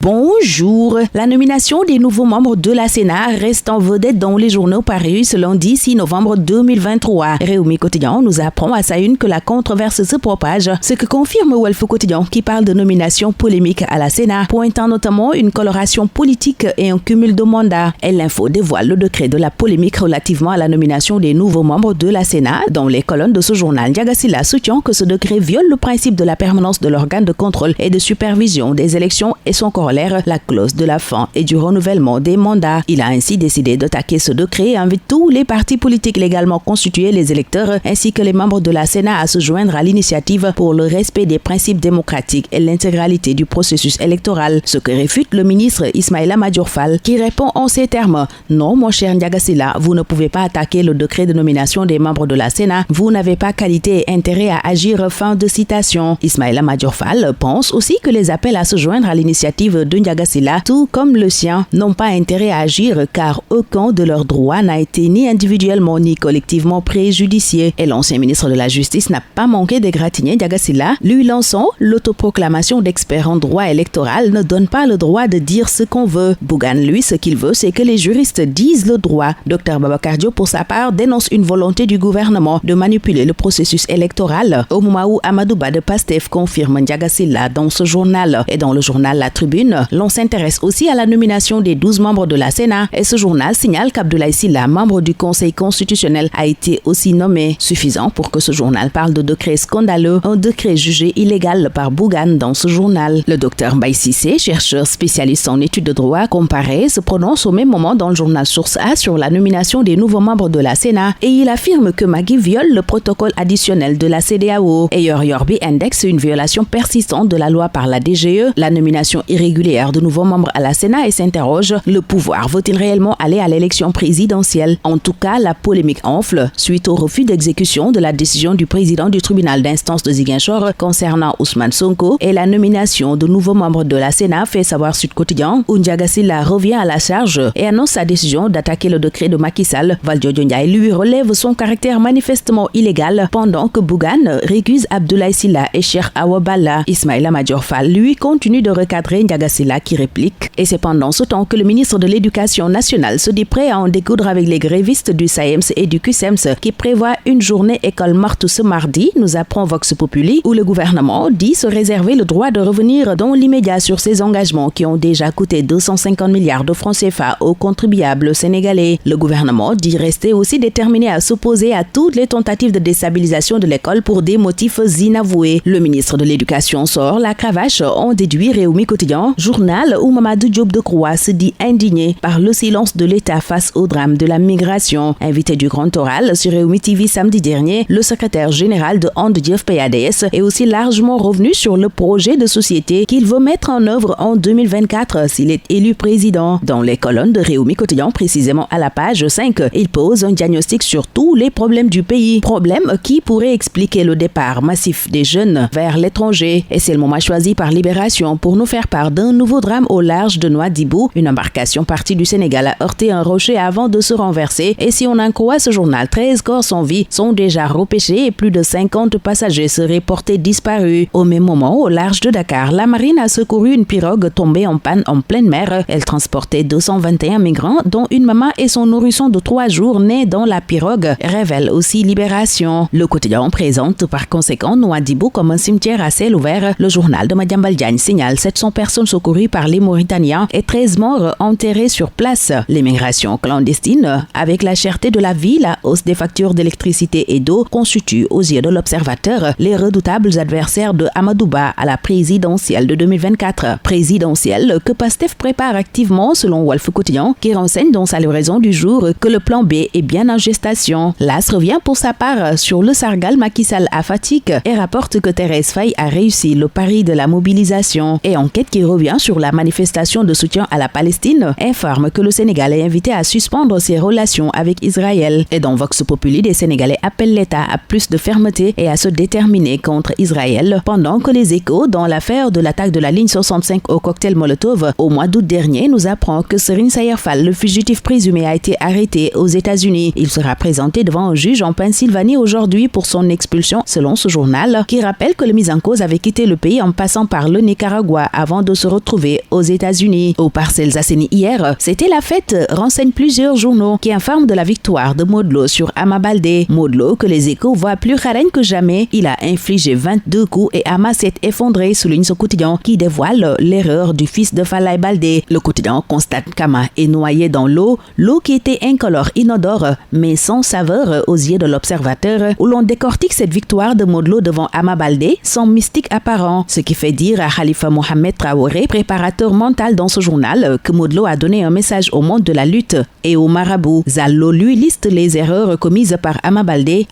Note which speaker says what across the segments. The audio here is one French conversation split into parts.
Speaker 1: Bonjour. La nomination des nouveaux membres de la Sénat reste en vedette dans les journaux parus ce lundi 6 novembre 2023. Réumi Quotidien nous apprend à sa une que la controverse se propage, ce que confirme Walf Quotidien qui parle de nomination polémique à la Sénat, pointant notamment une coloration politique et un cumul de mandats. Et l'info dévoile le décret de la polémique relativement à la nomination des nouveaux membres de la Sénat. Dans les colonnes de ce journal, Ndiaga Sylla soutient que ce décret viole le principe de la permanence de l'organe de contrôle et de supervision des élections et son corollaire, la clause de la fin et du renouvellement des mandats. Il a ainsi décidé d'attaquer ce décret et invite tous les partis politiques légalement constitués, les électeurs ainsi que les membres de la Sénat à se joindre à l'initiative pour le respect des principes démocratiques et l'intégralité du processus électoral. Ce que réfute le ministre Ismaïla Madior Fall qui répond en ces termes: non, mon cher Ndiaga Sylla, vous ne pouvez pas attaquer le décret de nomination des membres de la Sénat. Vous n'avez pas qualité et intérêt à agir. Fin de citation. Ismaïla Madior Fall pense aussi que les appels à se joindre à l'initiative de Ndiaga Sylla, tout comme le sien, n'ont pas intérêt à agir car aucun de leurs droits n'a été ni individuellement ni collectivement préjudicié. Et l'ancien ministre de la Justice n'a pas manqué d'égratigner Ndiaga Sylla, lui lançant: l'autoproclamation d'expert en droit électoral ne donne pas le droit de dire ce qu'on veut. Bougane, lui, ce qu'il veut, c'est que les juristes disent le droit. Dr Babacar Diop, pour sa part, dénonce une volonté du gouvernement de manipuler le processus électoral, au moment où Amadou Ba de Pastef confirme Ndiaga Sylla dans ce journal. Et dans le journal La Tribune, l'on s'intéresse aussi à la nomination des 12 membres de la Sénat et ce journal signale qu'Abdoulaye Sylla, membre du Conseil constitutionnel, a été aussi nommé. Suffisant pour que ce journal parle de décret scandaleux, un décret jugé illégal par Bougane dans ce journal. Le docteur Mbaye Cissé, chercheur spécialiste en études de droit comparé, se prononce au même moment dans le journal Source A sur la nomination des nouveaux membres de la Sénat et il affirme que Magui viole le protocole additionnel de la CEDEAO. Et Yorbi indexe une violation persistante de la loi par la DGE, la nomination irrégulière de nouveaux membres à la Sénat et s'interroge: le pouvoir veut-il réellement aller à l'élection présidentielle? En tout cas, la polémique enfle suite au refus d'exécution de la décision du président du tribunal d'instance de Ziguinchor concernant Ousmane Sonko et la nomination de nouveaux membres de la Sénat, fait savoir Sud Quotidien, où Ndiaga Sylla revient à la charge et annonce sa décision d'attaquer le décret de Macky Sall. Valdiodio Ndiaye lui relève son caractère manifestement illégal pendant que Bougane récuse Abdoulaye Sylla et Cheikh Awa Balla. Ismaïla Madior Fall, lui, continue de recadrer Ndiaga Sylla qui réplique: et c'est pendant ce temps que le ministre de l'Éducation nationale se dit prêt à en découdre avec les grévistes du SAEMS et du QSEMS qui prévoient une journée école morte ce mardi, nous apprend Vox Populi, où le gouvernement dit se réserver le droit de revenir dans l'immédiat sur ses engagements qui ont déjà coûté 250 milliards de francs CFA aux contribuables sénégalais. Le gouvernement dit rester aussi déterminé à s'opposer à toutes les tentatives de déstabilisation de l'école pour des motifs inavoués. Le ministre de l'Éducation sort la cravache, en déduit Réumi Quotidien, journal où Mamadou Diop Decroix se dit indigné par le silence de l'État face au drame de la migration. Invité du Grand Oral sur Réumi TV samedi dernier, le secrétaire général de And Jëf PADS est aussi largement revenu sur le projet de société qu'il veut mettre en œuvre en 2024 s'il est élu président. Dans les colonnes de Réumi Quotidien, précisément à la page 5, il pose un diagnostic sur tous les problèmes du pays, problèmes qui pourraient expliquer le départ massif des jeunes vers l'étranger. Et c'est le moment choisi par Libération pour nous faire part d'un nouveau drame au large de Nouadhibou. Une embarcation partie du Sénégal a heurté un rocher avant de se renverser et si on en croit ce journal, 13 corps sans vie sont déjà repêchés et plus de 50 passagers seraient portés disparus. Au même moment, au large de Dakar, la marine a secouru une pirogue tombée en panne en pleine mer. Elle transportait 221 migrants dont une maman et son nourrisson de 3 jours né dans la pirogue, révèle aussi Libération. Le quotidien présente par conséquent Nouadhibou comme un cimetière à ciel ouvert. Le journal de Madiambal Diagne signale 700 personnes secourues par les Mauritaniens et 13 morts enterrés sur place. L'immigration clandestine, avec la cherté de la vie, la hausse des factures d'électricité et d'eau, constituent aux yeux de l'Observateur les redoutables adversaires de Amadou Ba à la présidentielle de 2024. Présidentielle que Pastef prépare activement selon Walf Quotidien, qui renseigne dans sa livraison du jour que le plan B est bien en gestation. L'As revient pour sa part sur le Sargal Macky Sall à Fatick et rapporte que Thérèse Faye a réussi le pari de la mobilisation. Et enquête qui revient sur la manifestation de soutien à la Palestine informe que le Sénégal est invité à suspendre ses relations avec Israël. Et dans Vox Populi, des Sénégalais appellent l'État à plus de fermeté et à se déterminer contre Israël, pendant que les Échos, dans l'affaire de l'attaque de la ligne 65 au cocktail Molotov au mois d'août dernier, nous apprend que Serigne Sayer Fall, le fugitif présumé, a été arrêté aux États-Unis. Il sera présenté devant un juge en Pennsylvanie aujourd'hui pour son expulsion, selon ce journal, qui rappelle que le mis en cause avait quitté le pays en passant par le Nicaragua avant de se retrouver aux États-Unis. Aux Parcelles Assainies hier, c'était la fête, renseignent plusieurs journaux qui informent de la victoire de Modou Lo sur Ama Baldé. Modou Lo, que les Échos voient plus raragne que jamais, il a infligé 22 coups et Ama s'est effondré, souligne ce quotidien qui dévoile l'erreur du fils de Falaye Baldé. Le quotidien constate qu'Ama est noyé dans l'eau qui était incolore, inodore, mais sans saveur aux yeux de l'observateur, où l'on décortique cette victoire de Modou Lo devant Ama Baldé sans mystique apparent, ce qui fait dire à Khalifa Mohamed Traoré, préparateur mental dans ce journal, que Modou Lo a donné un message au monde de la lutte et au marabout. Zallo lui liste les erreurs commises par Ama Baldé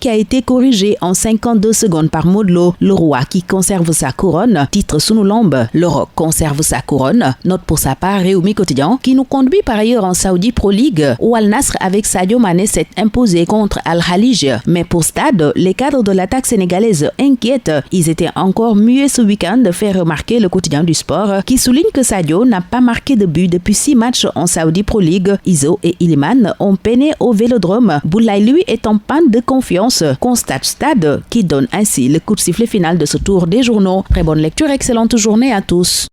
Speaker 1: qui a été corrigé en 52 secondes par Modou Lo. Le roi qui conserve sa couronne, titre Sunu Lamb. Le roc conserve sa couronne, note pour sa part Réumi Quotidien, qui nous conduit par ailleurs en Saudi Pro League, où Al Nasr avec Sadio Mané s'est imposé contre Al Khalij. Mais pour Stade, les cadres de l'attaque sénégalaise inquiètent. Ils étaient encore muets ce week-end, fait remarquer le quotidien du sport, qui souligne que Sadio n'a pas marqué de but depuis 6 matchs en Saudi Pro League. Iso et Iliman ont peiné au Vélodrome. Boulaye, lui, est en panne de confiance, constate Stade, qui donne ainsi le coup de sifflet final de ce tour des journaux. Très bonne lecture, excellente journée à tous.